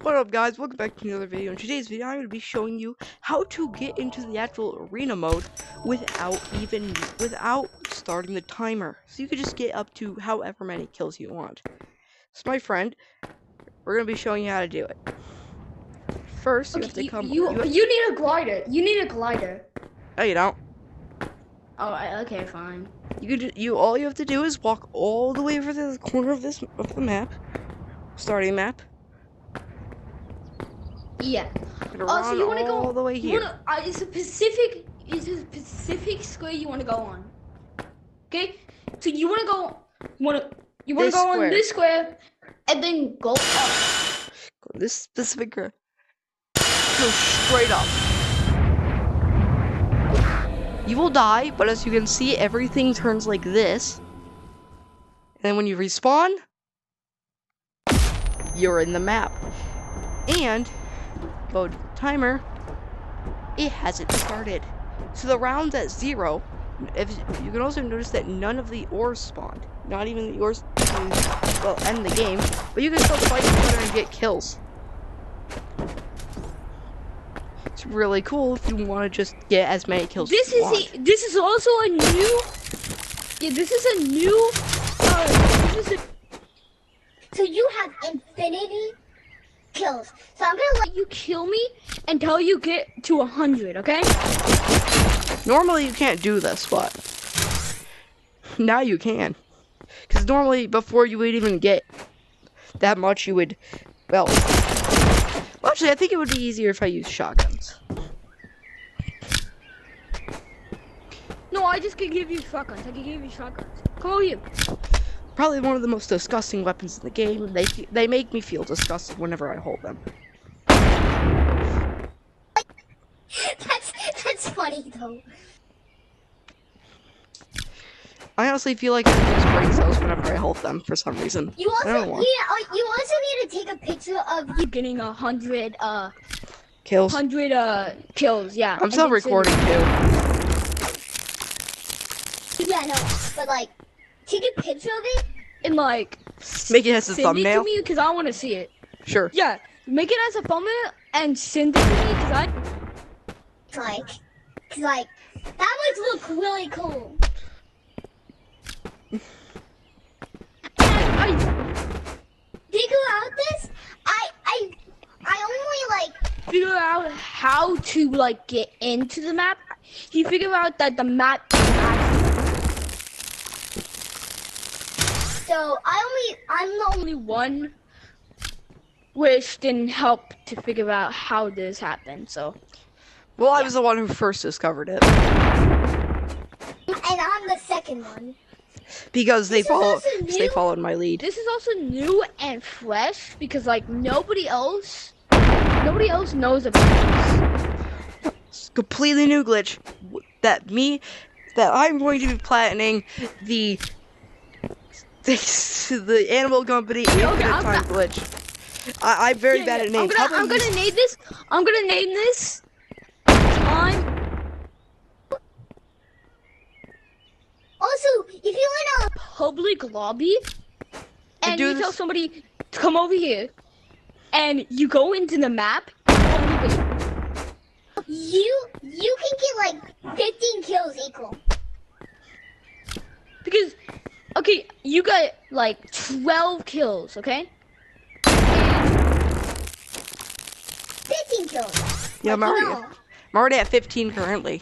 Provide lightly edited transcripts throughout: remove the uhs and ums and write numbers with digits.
What up guys, welcome back to another video. In today's video I'm going to be showing you how to get into the actual arena mode without starting the timer. So you can just get up to however many kills you want. So my friend, we're going to be showing you how to do it. First, you have to come... You need a glider. You need a glider. No, you don't. Oh, okay, fine. All you have to do is walk all the way over to the corner of the map. Starting map. Yeah. So you want to go all the way here. It's a specific square you want to go on. Okay? So you want to go on this square and then go up. This specific square. Go straight up. You will die, but as you can see, everything turns like this. And then when you respawn, you're in the map. And go to the timer, it hasn't started. So the round's at 0. If you can also notice that none of the ores spawned. Not even the ores will end the game, but you can still fight each other and get kills. It's really cool if you want to just get as many kills as you want. This is also a new. Yeah, this is a new. So you have infinity kills. So I'm gonna let you kill me until you get to 100, okay? Normally you can't do this, but now you can. Because normally before you would even get that much, you would, well, actually I think it would be easier if I used shotguns. No, I just could give you shotguns. I could give you shotguns. Come over here. Probably one of the most disgusting weapons in the game. They make me feel disgusted whenever I hold them. That's funny though. I honestly feel like I just break those whenever I hold them for some reason. You also need to take a picture of you getting 100 kills. 100 kills, yeah. I'm still recording too. Yeah, no, but like take a picture of it and like make it as a thumbnail. Send it to me because I want to see it. Sure. Yeah, make it as a thumbnail and send it to me because like that would look really cool. I figure out this. I only like figure out how to like get into the map. He figured out that the map. So I'm the only one which didn't help to figure out how this happened, so. Well, I was the one who first discovered it. And I'm the second one. Because they followed my lead. This is also new and fresh because like nobody else knows about this. It's a completely new glitch that I'm going to be platinum the Animal Company Infinite Time glitch. I'm very bad at names. I'm gonna name this. I'm gonna name this time. Also, if you're in a public lobby and you tell somebody to come over here, and you go into the map, you can get like 15 kills equal. Because. Okay, you got like 12 kills, okay? 15 kills. Yeah, I'm already at 15 currently.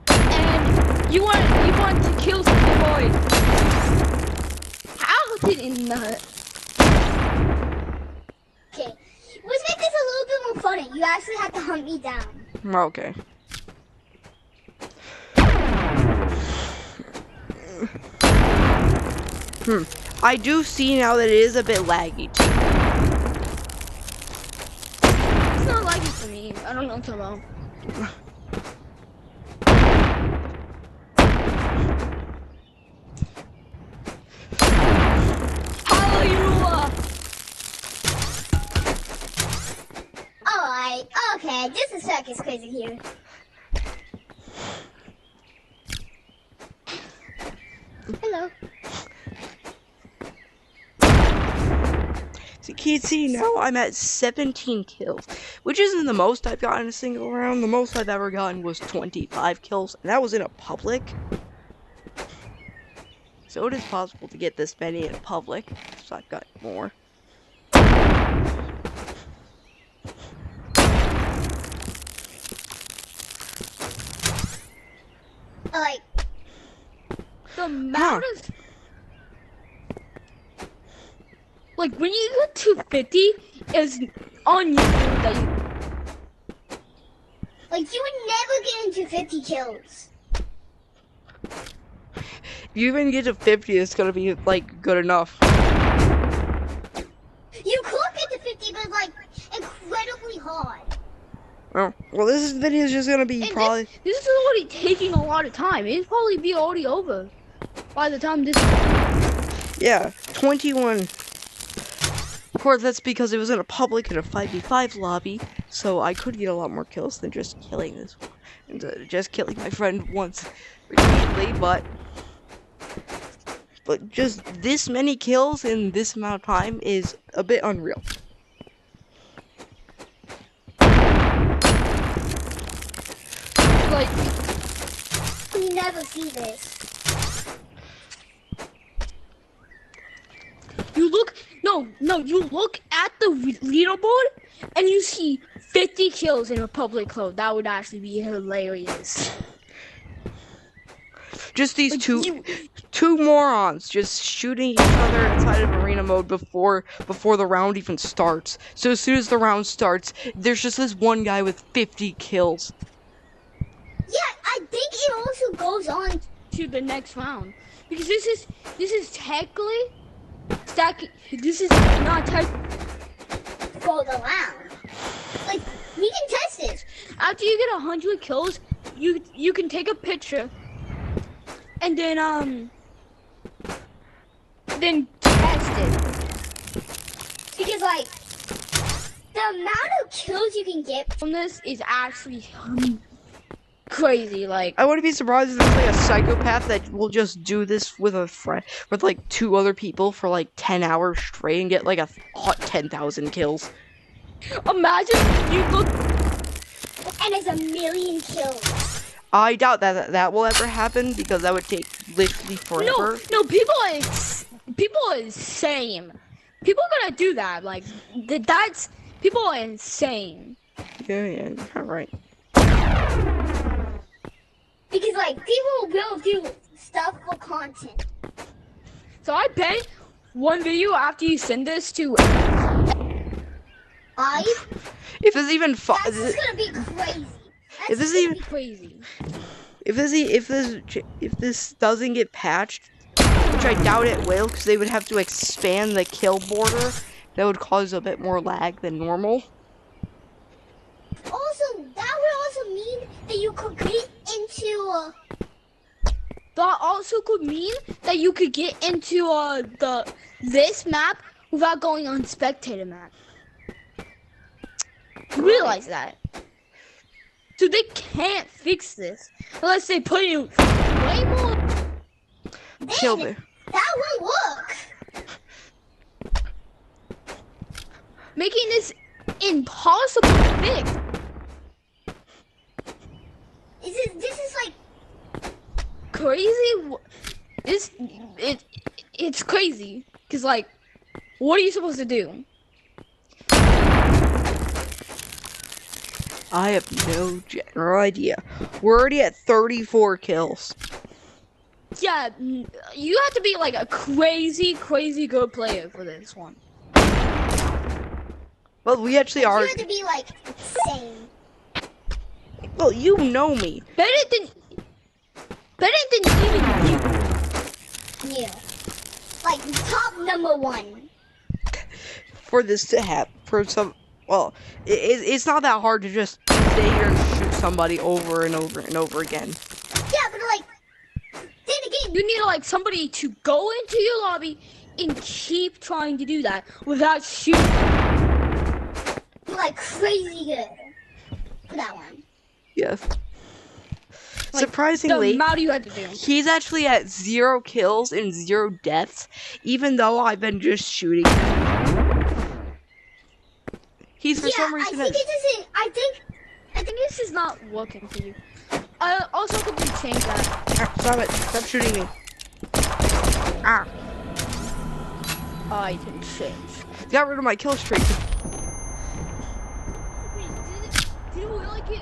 And you want to kill some boy. How did in the... Okay, let's make this a little bit more funny. You actually have to hunt me down. Okay. I do see now that it is a bit laggy too. It's not laggy for me. I don't know what you're about. Hallelujah! Alright, okay, just a second, crazy here. Hello. So you can see now I'm at 17 kills, which isn't the most I've gotten in a single round. The most I've ever gotten was 25 kills, and that was in a public. So it is possible to get this many in public, so I've got more. Like, the amount of, like, when you get to 50 is on you that you, like, you would never get into 50 kills. If you even get to 50, it's gonna be, like, good enough. You could get to 50, but, like, incredibly hard. Oh, well, this video is just gonna be and probably... This is already taking a lot of time. It'll probably be already over by the time this... Yeah, 21. Of course, that's because it was in a public in a 5v5 lobby, so I could get a lot more kills than just killing this one. And just killing my friend once repeatedly, but just this many kills in this amount of time is a bit unreal. Like, You never see this. you look, you look at the leaderboard and you see 50 kills in a public clone. That would actually be hilarious. Just these Like, two morons just shooting each other inside of arena mode before the round even starts. So as soon as the round starts, there's just this one guy with 50 kills. Yeah, I think it also goes on. To the next round, because this is technically this is not tech. For the round. Like, we can test this. After you get 100 kills, you can take a picture and then test it. Because, like, the amount of kills you can get. From this is actually crazy. Like, I wouldn't be surprised if there's like a psychopath that will just do this with a friend, with like 2 other people for like 10 hours straight and get like a hot 10,000 kills. imagine you look. And it's 1,000,000 kills. I doubt that will ever happen because that would take literally forever. No, people are insane. People are gonna do that. Like, that's people are insane. Yeah, all right. Because, like, people will do stuff for content. So I bet one video after you send this to. If there's even That's just gonna be crazy. if this even Crazy. if this doesn't get patched, which I doubt it will, because they would have to expand the kill border, that would cause a bit more lag than normal. Also, that would also mean that you could get into That also could mean that you could get into this map without going on spectator map. You realize that? So they can't fix this unless they put in way more. Kill it. that won't work. Making this impossible to fix. This is like Crazy. It's crazy. Cause like, what are you supposed to do? I have no general idea. We're already at 34 kills. Yeah, you have to be like a crazy good player for this one. Well, we actually you are. have to be like insane. Well, you know me. Better than even you. Yeah. Like top #1. For this to happen, for some, well, it's not that hard to just stay here and shoot somebody over and over and over again. Yeah, but like then again, You need like somebody to go into your lobby and keep trying to do that without shooting. you're like crazy good for that one. Yes. Like, Surprisingly, the amount you had to do. he's actually at 0 kills and 0 deaths, even though I've been just shooting him. He's for some I reason. think it doesn't. I think this is not working for you. I also could we change that. Ah, stop it! Stop shooting me! Ah! I can change. Got rid of my kill streak. Wait, did it really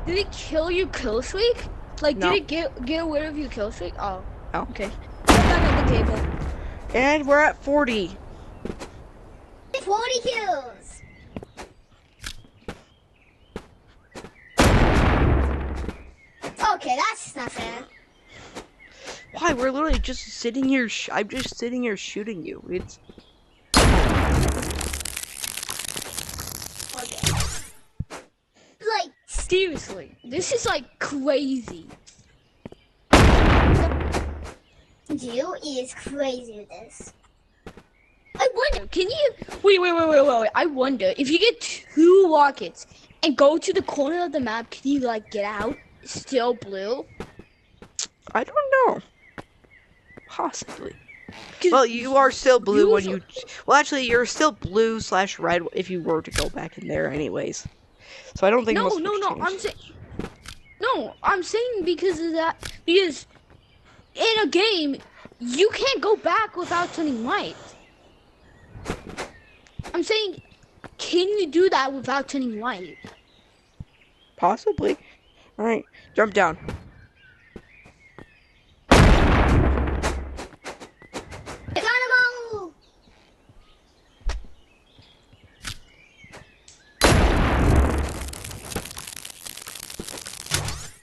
did it kill your kill streak? Like, No. did it get rid of your kill streak? Oh. No. Okay. Put that on the table. And we're at 40. 40 kills. Okay, that's not fair. Why? We're literally just sitting here. I'm just sitting here shooting you. It's. Okay. Like, Seriously, this is like crazy. you is crazy with this. I wonder. Can you wait? I wonder if you get 2 rockets and go to the corner of the map, can you like get out still blue? I don't know. Possibly. Well, you are still blue when you. Well, actually, you're still blue / red if you were to go back in there, anyways. So I don't think. No. much changed. I'm saying because of that. Because in a game, you can't go back without turning white. I'm saying, can you do that without turning white? Possibly. All right, jump down. Dynamo!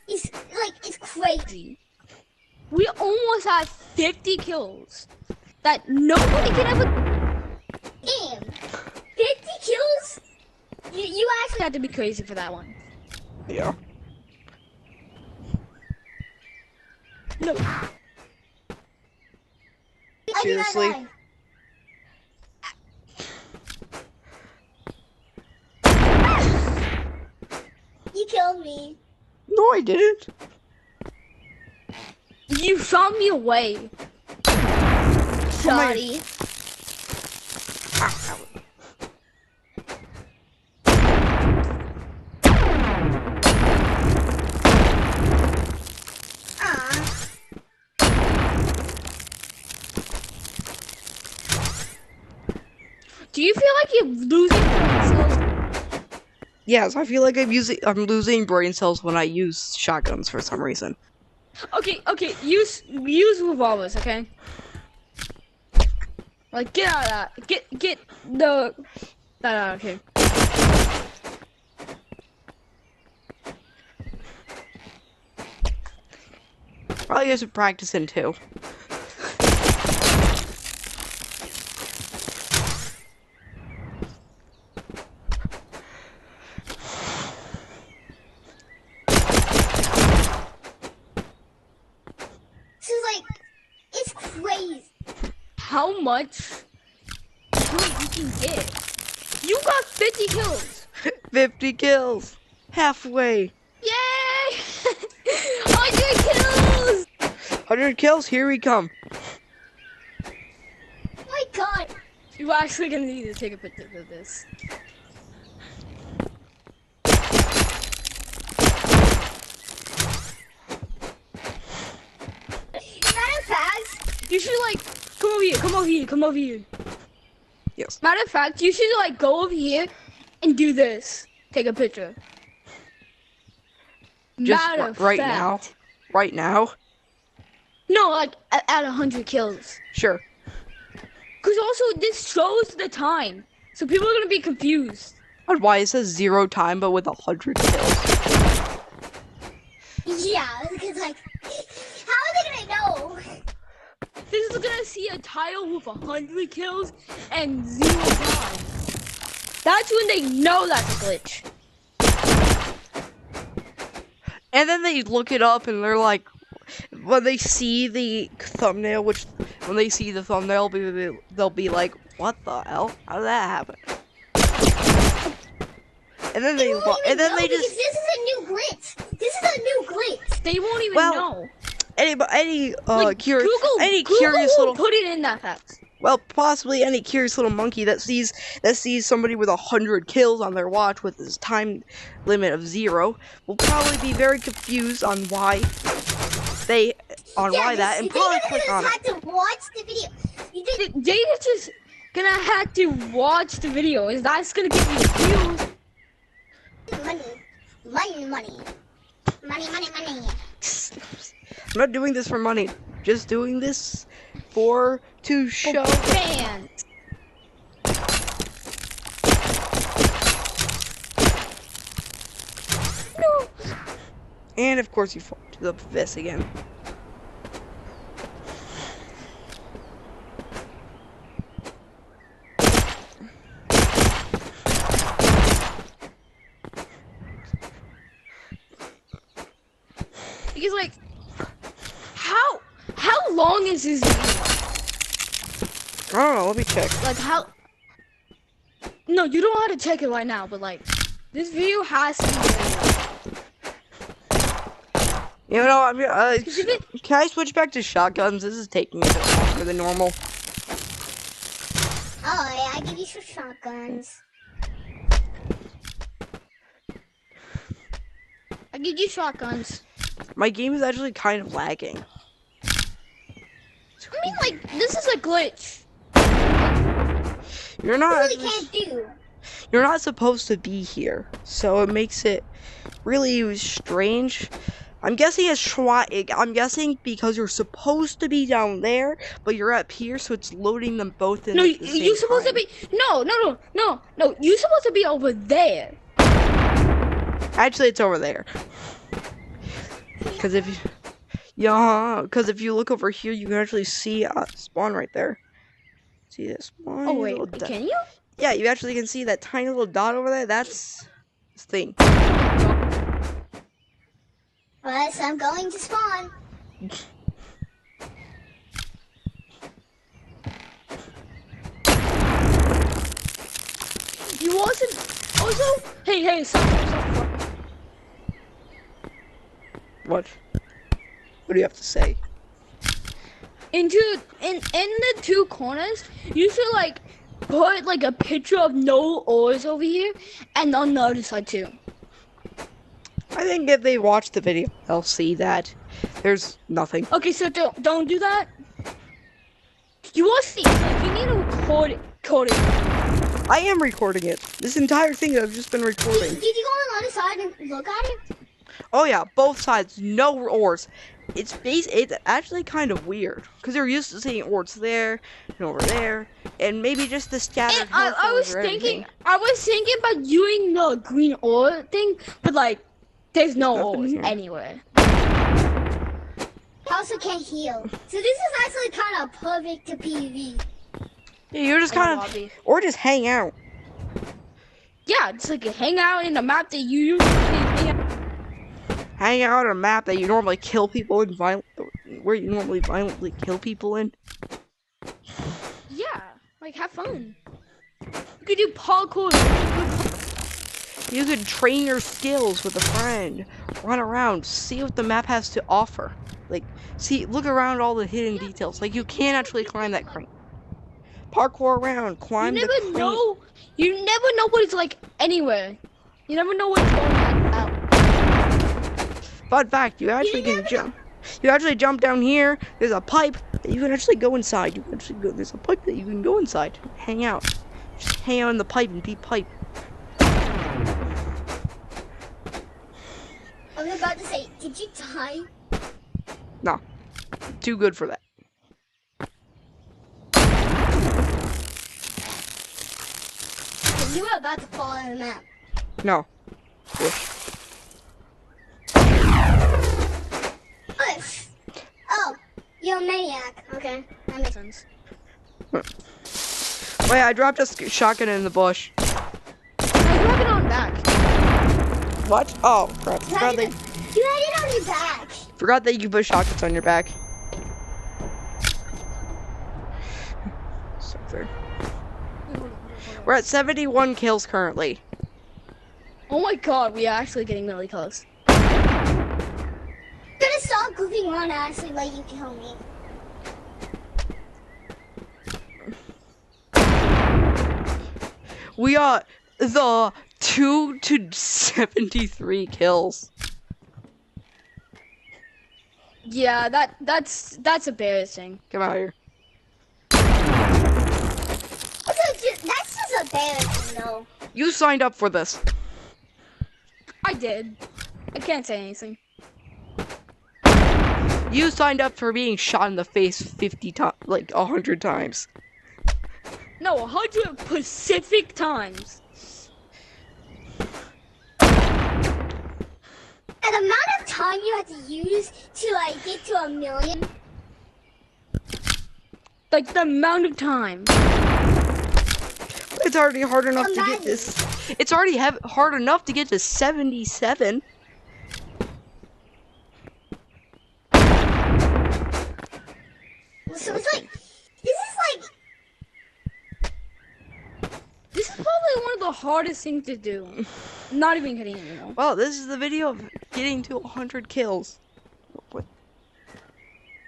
It's crazy. We almost have 50 kills that nobody can ever. Damn. 50 kills? You actually Had to be crazy for that one. Yeah. No. Seriously? You killed me. No, I didn't. You shot me away. Sorry. Ah, Do you feel like you're losing skills? yes, I feel like I'm losing brain cells when I use shotguns for some reason. Okay, use revolvers, okay? Like, get out of that. Get the that out of here. Probably get some practicing too. This is like, it's crazy. How much good you can get? You got 50 kills. 50 kills. Halfway. Yay! 100 kills. 100 kills. Here we come. My God. You're actually gonna need to take a picture of this. Matter of fact, You should like come over here. Yes. Matter of fact, you should like go over here and do this. Take a picture. Just Matter of right fact. now. Right now. No, like at 100 kills. Sure. Cause also this shows the time, so people are gonna be confused. And why it says 0 time, but with 100 kills. yeah, because like, how are they gonna know? This is gonna see a title with 100 kills and 0 time. That's when they know that's a glitch. And then they look it up and they're like, when they see the thumbnail, they'll be like, what the hell? How did that happen? And then they won't even know just because this is a new glitch. This is a new glitch. They won't even Well, know. any Like, curious Google little will put it in that fast. Well, possibly any curious little monkey that sees somebody with 100 kills on their watch with his time limit of 0 will probably be very confused on why that and probably click on it. Have to watch the video. You did. Jay is just gonna have to watch the video. Is that's gonna give you views? Money. I'm not doing this for money. Just doing this to show fans. No. And of course you fall to the abyss again. Because like, how long is this video? I don't know, let me check. Like how? No, you don't have to check it right now. But like, this video has to be. You know, can I switch back to shotguns? This is taking a bit longer than normal. Oh yeah, I give you some shotguns. I give you shotguns. My game is actually kind of lagging. I mean, like, this is a glitch. You're not. Really can't do. You're not supposed to be here, so it makes it really strange. I'm guessing I'm guessing because you're supposed to be down there, but you're up here, so it's loading them both in. No, at the same you're supposed time. to be. No. You're supposed to be over there. Actually, it's over there. Because if you look over here, you can actually see spawn right there. See this spawn? Oh wait, can you? Yeah, you actually can see that tiny little dot over there. That's this thing. Alright, so I'm going to spawn. You wasn't. Also, hey, stop. What? What do you have to say? In the two corners, you should like put like a picture of no ores over here, and on the other side too. I think if they watch the video, they'll see that there's nothing. Okay, so don't do that. You will see. Like, you need to record it. I am recording it. This entire thing I've just been recording. Did you go on the other side and look at it? Oh yeah, both sides, no ores. It's actually kind of weird because you're used to seeing ores there and over there, and maybe just the scattered. And I was thinking about doing the green ore thing, but like, there's no ores anywhere. I also can't heal. So this is actually kind of perfect to PvP. Yeah, you're just kind of, or just hang out. Yeah, it's like a hangout in a map that you usually hang out on a map that you normally kill people in where you normally violently kill people in. Yeah, like have fun. You could do parkour. You could train your skills with a friend, run around, see what the map has to offer. Like, look around all the hidden details. Like, you can actually climb that crane. Parkour around, climb the crane. You never know what it's like anywhere. You never know what's going on. Fun fact, you actually can jump. You actually jump down here. There's a pipe that you can actually go inside. There's a pipe that you can go inside. Hang out. Just hang out in the pipe and be pipe. I was about to say, did you die? No. Too good for that. You were about to fall on the map. No. Oh, you're a maniac. Okay, that makes sense. Wait, I dropped a shotgun in the bush. I drop it on back. What? Oh, crap. You had it on your back. Forgot that you put shotguns on your back. We're at 71 kills currently. Oh my god, we are actually getting really close. I'm gonna stop goofing around and actually let you kill me. We got the 2 to 73 kills. Yeah, that's embarrassing. Come out here. That's just embarrassing, though. You signed up for this. I did. I can't say anything. You signed up for being shot in the face 50 times, like 100 times. No, 100 Pacific times. And the amount of time you have to use to like get to 1 million. Like the amount of time. It's already hard enough to get this. It's already hard enough to get to 77. So it's like, This is probably one of the hardest things to do. I'm not even kidding you. Well, this is the video of getting to 100 kills. What?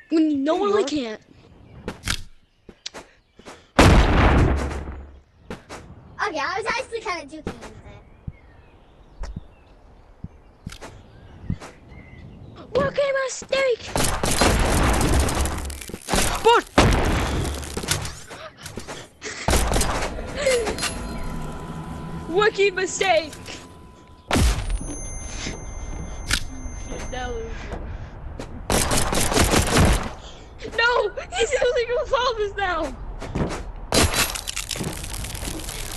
When no one really can't. Okay, I was actually kind of joking with that. What kind of mistake? But Rookie mistake. No, he's using revolvers now.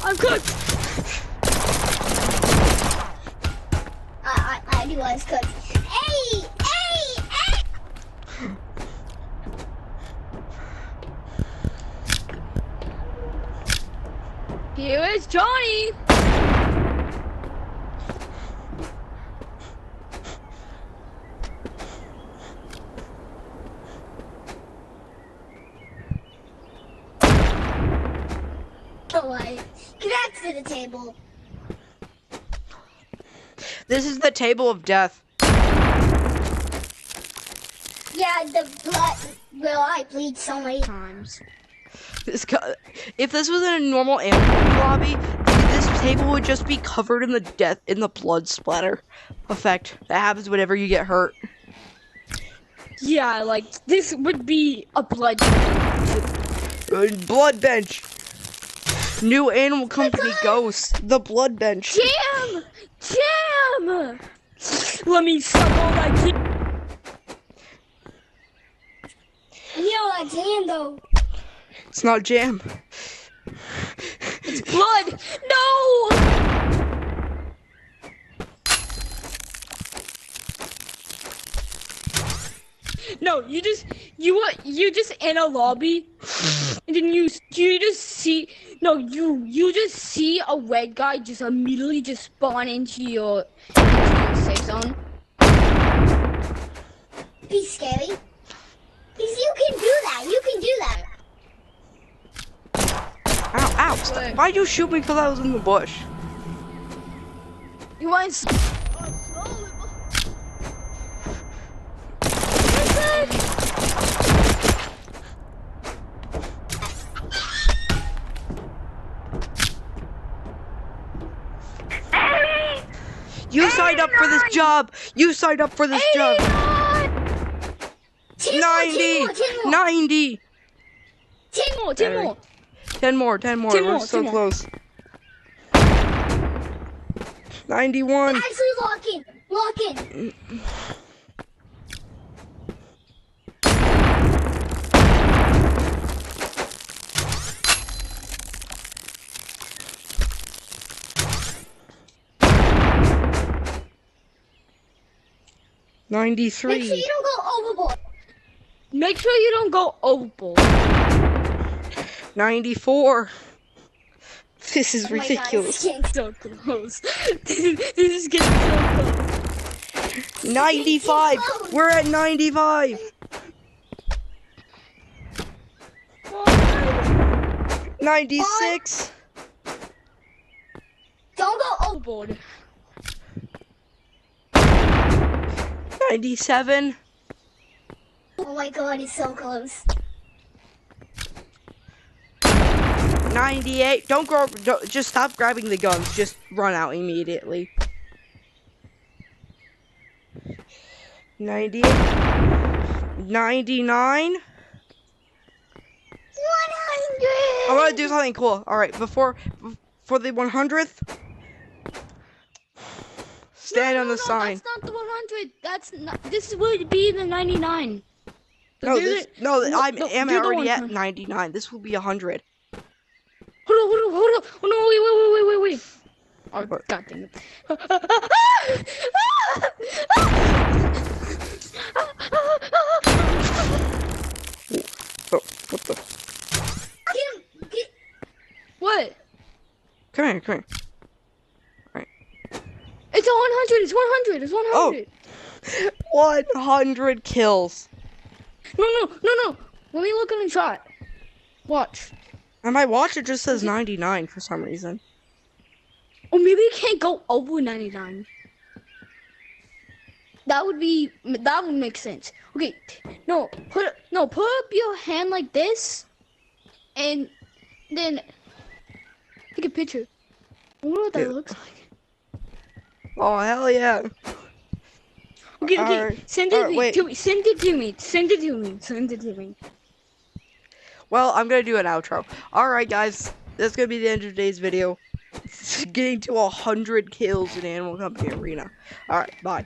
I'm cooked. I knew I was cooked. Hey! Here is Johnny. Get back to the table. this is the table of death. Yeah, the blood. Will I bleed so many Times. If this was in a normal amphitheater lobby, this table would just be covered in the blood splatter effect that happens whenever you get hurt. Yeah, like this would be a blood. Blood bench. New animal company Ghost. The blood bench. Jam! Jam! Let me suck all that jam. You know that jam though. It's not jam. It's blood! No! No, you just in a lobby, and then you just see you just see a red guy just immediately just spawn into your safe zone. Be scary. Because you can do that. You can do that. Ow, ow. Why'd you shoot me because I was in the bush? You want? You signed up for this job. You signed up for this job. 90. 90. 10 more. 10 more. 10 more. 10 more. We're so close. 91. Actually, lock in. Make sure 93. you don't go overboard. Make sure you don't go overboard. 94. This is Oh my God, ridiculous. So close. This is getting so close. 95. We're at 95. 96. Don't go over. Overboard. 97. Oh my God, it's so close. 98. Don't go. Just stop grabbing the guns. Just run out immediately. 98. 99. 100. I'm gonna do something cool. All right, for the 100th, stand on the sign. That's not the 100. That's not. This would be the 99. No, There's I am you're the already at 100. 99. This will be 100. Hold on. Oh, no, wait. Oh, What? God damn it. Oh, what the? What? Come here. It's 100. It's 100. It's 100. 100 kills. No. Let me look at the shot. Watch. On my watch, it just says 99 for some reason. Or maybe it can't go over 99. That would make sense. Okay, put up your hand like this, and then take a picture. I wonder what that Yeah. looks like. Oh, hell yeah. Okay, Alright. send it Alright, wait. to me. Send it to me. Well, I'm gonna do an outro. Alright, guys. That's gonna be the end of today's video. Getting to 100 kills in Animal Company Arena. Alright, bye.